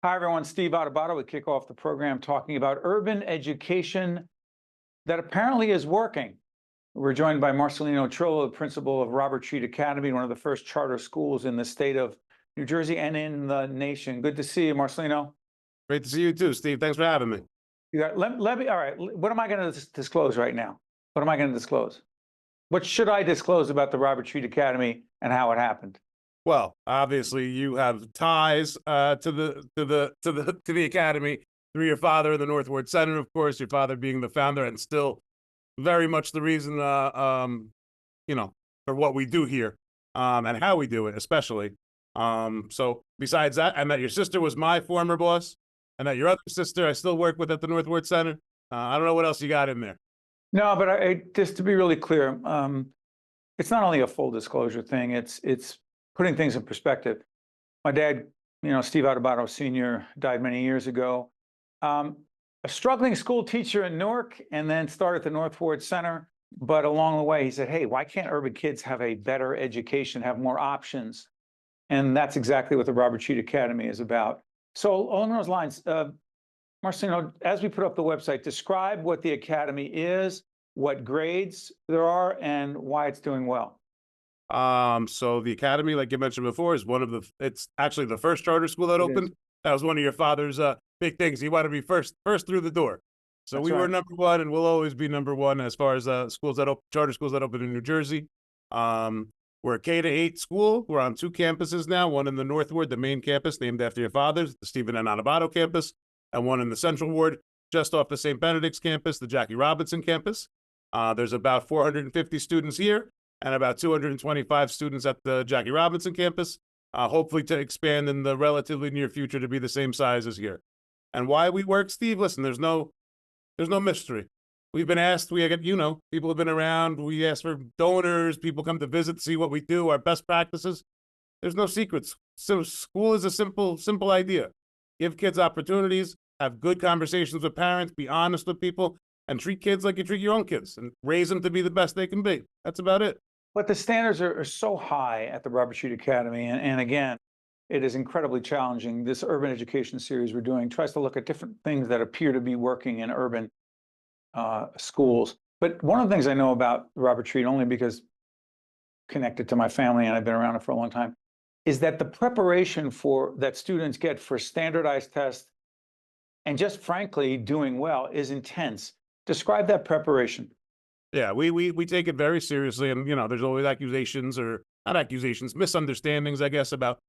Hi, everyone. Steve Adubato. We kick off the program talking about urban education that apparently is working. We're joined by Marcelino Trillo, the principal of Robert Treat Academy, one of the first charter schools in the state of New Jersey and in the nation. Good to see you, Marcelino. Great to see you too, Steve. Thanks for having me. Let me, all right, what am I going to disclose right now? What am I going to disclose? What should I disclose about the Robert Treat Academy and how it happened? Well, obviously you have ties to the academy through your father, the North Ward Center, of course. Your father being the founder and still very much the reason, for what we do here, and how we do it, especially. So besides that, and that your sister was my former boss, and that your other sister I still work with at the North Ward Center. I don't know what else you got in there. No, but just to be really clear, it's not only a full disclosure thing, it's putting things in perspective. My dad, Steve Adubato Sr., died many years ago. A struggling school teacher in Newark, and then started the North Ward Center. But along the way, he said, hey, why can't urban kids have a better education, have more options? And that's exactly what the Robert Treat Academy is about. So along those lines, Marcelino, as we put up the website, describe what the Academy is, what grades there are, and why it's doing well. So the academy, like you mentioned before, is it's actually the first charter school that opened. That was one of your father's big things. He wanted to be first through the door. So That's we were right. number one, and we'll always be number one as far as charter schools that open in New Jersey. We're a K-8 school. We're on 2 campuses now, one in the North Ward, the main campus named after your father's, the Stephen and Adubato campus, and one in the Central Ward, just off the St. Benedict's campus, the Jackie Robinson campus. There's about 450 students here and about 225 students at the Jackie Robinson campus, hopefully to expand in the relatively near future to be the same size as here. And why we work, Steve, listen, there's no mystery. We've been asked, people have been around, we ask for donors, people come to visit, see what we do, our best practices. There's no secrets. So school is a simple idea. Give kids opportunities, have good conversations with parents, be honest with people, and treat kids like you treat your own kids and raise them to be the best they can be. That's about it. But the standards are so high at the Robert Treat Academy. And again, it is incredibly challenging. This urban education series we're doing tries to look at different things that appear to be working in urban schools. But one of the things I know about Robert Treat, only because connected to my family and I've been around it for a long time, is that the preparation that students get for standardized tests and just frankly doing well is intense. Describe that preparation. Yeah, we take it very seriously, and there's always misunderstandings, I guess, about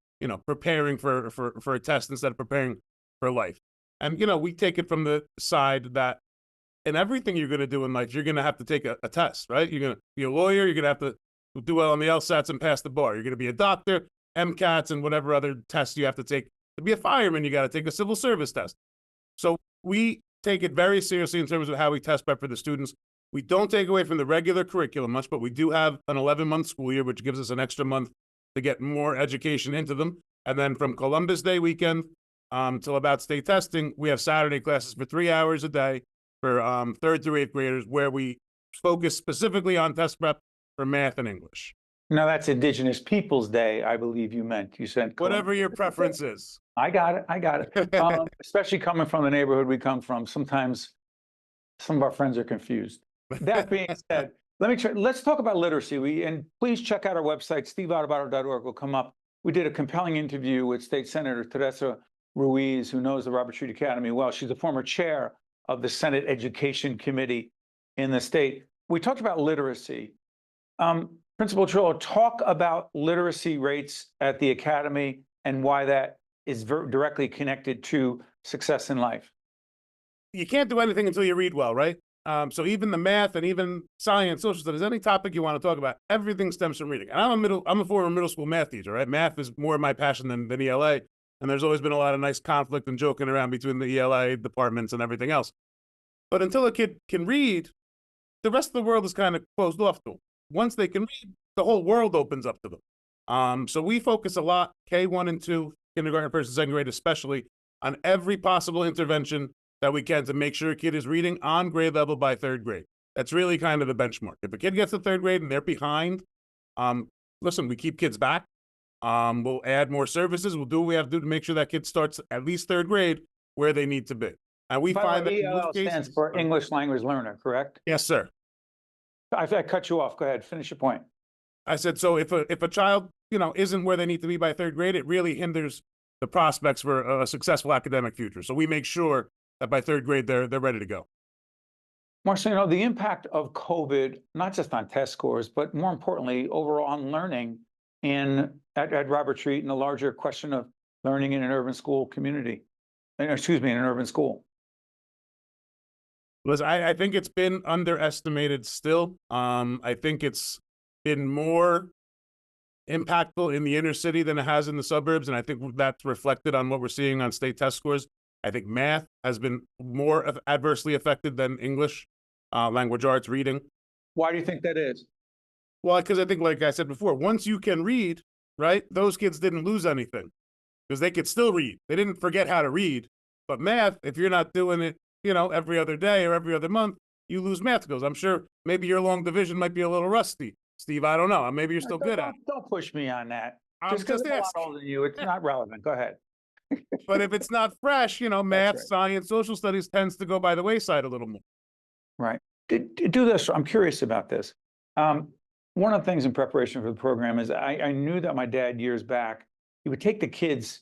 preparing for a test instead of preparing for life. And we take it from the side that in everything you're going to do in life, you're going to have to take a test, right? You're going to be a lawyer, you're going to have to do well on the LSATs and pass the bar. You're going to be a doctor, MCATs, and whatever other tests you have to take. To be a fireman, you got to take a civil service test. So we take it very seriously in terms of how we test prep for the students. We don't take away from the regular curriculum much, but we do have an 11-month school year, which gives us an extra month to get more education into them. And then from Columbus Day weekend till about state testing, we have Saturday classes for 3 hours a day for 3rd through 8th graders, where we focus specifically on test prep for math and English. Now, that's Indigenous Peoples Day, I believe you meant. You said whatever your preference is. I got it. Especially coming from the neighborhood we come from, sometimes some of our friends are confused. That being said, let's talk about literacy. And please check out our website, steveadubato.org will come up. We did a compelling interview with State Senator Teresa Ruiz, who knows the Robert Treat Academy well. She's the former chair of the Senate Education Committee in the state. We talked about literacy. Principal Trillo, talk about literacy rates at the Academy and why that is directly connected to success in life. You can't do anything until you read well, right? So even the math and even science, social studies, any topic you want to talk about, everything stems from reading. And I'm a former middle school math teacher, right? Math is more my passion than ELA. And there's always been a lot of nice conflict and joking around between the ELA departments and everything else. But until a kid can read, the rest of the world is kind of closed off to them. Once they can read, the whole world opens up to them. So we focus a lot, K1 and 2, kindergarten, first and second grade especially, on every possible intervention that we can to make sure a kid is reading on grade level by 3rd grade. That's really kind of the benchmark. If a kid gets to 3rd grade and they're behind, listen, we keep kids back. We'll add more services. We'll do what we have to do to make sure that kid starts at least third grade where they need to be. And we By the find that way, in most ELL stands cases. for English Language Learner, correct? Yes, sir. I cut you off. Go ahead, finish your point. I said, so if a child, isn't where they need to be by third grade, it really hinders the prospects for a successful academic future. So we make sure that by third grade, they're ready to go. Marcelino, the impact of COVID, not just on test scores, but more importantly, overall on learning at Robert Treat and the larger question of learning in an urban school community, in an urban school. Listen, I think it's been underestimated still. I think it's been more impactful in the inner city than it has in the suburbs. And I think that's reflected on what we're seeing on state test scores. I think math has been more adversely affected than English, language arts, reading. Why do you think that is? Well, because I think, like I said before, once you can read, right, those kids didn't lose anything because they could still read. They didn't forget how to read. But math, if you're not doing it, every other day or every other month, you lose math skills. I'm sure maybe your long division might be a little rusty. Steve, I don't know. Maybe you're still good at it. Don't push me on that. I'm Just because I'm a lot asking. older than you, it's not relevant. Go ahead. But if it's not fresh, math, right. science, social studies tends to go by the wayside a little more. Right. Do this. I'm curious about this. One of the things in preparation for the program is I knew that my dad years back, he would take the kids,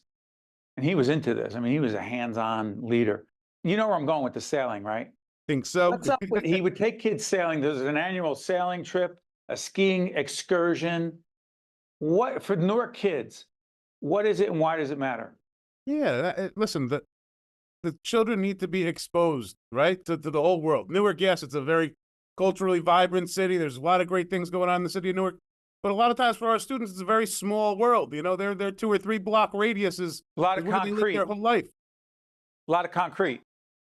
and he was into this. I mean, he was a hands-on leader. You know where I'm going with the sailing, right? Think so. What's up with, he would take kids sailing. There's an annual sailing trip, a skiing excursion. What for Newark kids? What is it and why does it matter? Yeah, listen, the children need to be exposed, right, to the whole world. Newark, yes, it's a very culturally vibrant city. There's a lot of great things going on in the city of Newark. But a lot of times for our students, it's a very small world. They're 2 or 3 block radiuses. A lot of where they live their whole life. A lot of concrete.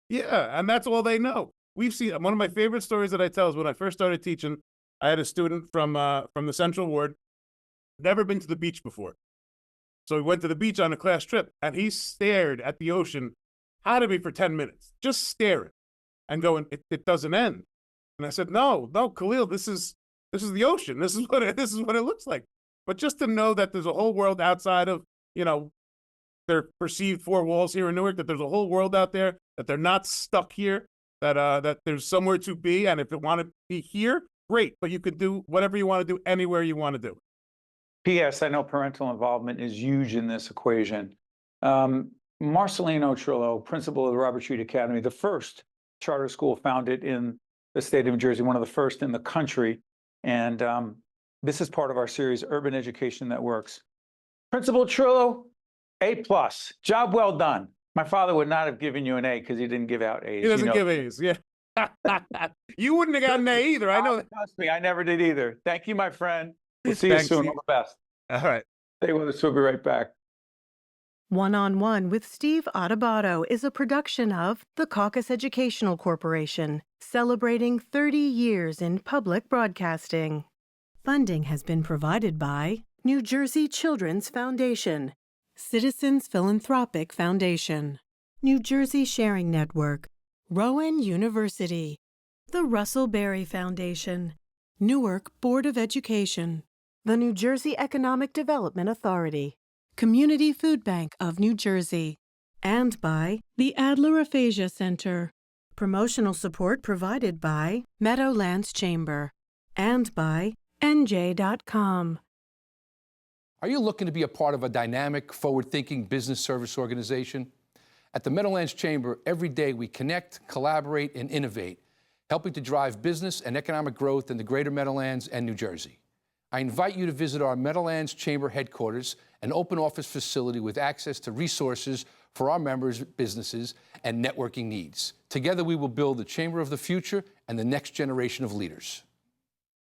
Yeah, and that's all they know. We've seen one of my favorite stories that I tell is when I first started teaching. I had a student from the Central Ward, never been to the beach before. So we went to the beach on a class trip, and he stared at the ocean, had to be for 10 minutes, just staring and going, it doesn't end. And I said, no, Khalil, this is the ocean. This is what it looks like. But just to know that there's a whole world outside of, their perceived 4 walls here in Newark, that there's a whole world out there, that they're not stuck here, that there's somewhere to be. And if you want to be here, great. But you could do whatever you want to do anywhere you want to do. P.S. I know parental involvement is huge in this equation. Marcelino Trillo, principal of the Robert Treat Academy, the first charter school founded in the state of New Jersey, one of the first in the country. And this is part of our series, Urban Education That Works. Principal Trillo, A+, job well done. My father would not have given you an A because he didn't give out A's. He doesn't give A's, yeah. You wouldn't have gotten an A either, I know that. Trust me, I never did either. Thank you, my friend. We'll see you soon. All the best. All right. Stay with us. We'll be right back. One-on-One with Steve Adubato is a production of the Caucus Educational Corporation, celebrating 30 years in public broadcasting. Funding has been provided by New Jersey Children's Foundation, Citizens Philanthropic Foundation, New Jersey Sharing Network, Rowan University, the Russell Berry Foundation, Newark Board of Education, the New Jersey Economic Development Authority, Community Food Bank of New Jersey, and by the Adler Aphasia Center. Promotional support provided by Meadowlands Chamber and by NJ.com. Are you looking to be a part of a dynamic, forward-thinking business service organization? At the Meadowlands Chamber, every day we connect, collaborate, and innovate, helping to drive business and economic growth in the greater Meadowlands and New Jersey. I invite you to visit our Meadowlands Chamber headquarters, an open office facility with access to resources for our members' businesses and networking needs. Together, we will build the Chamber of the future and the next generation of leaders.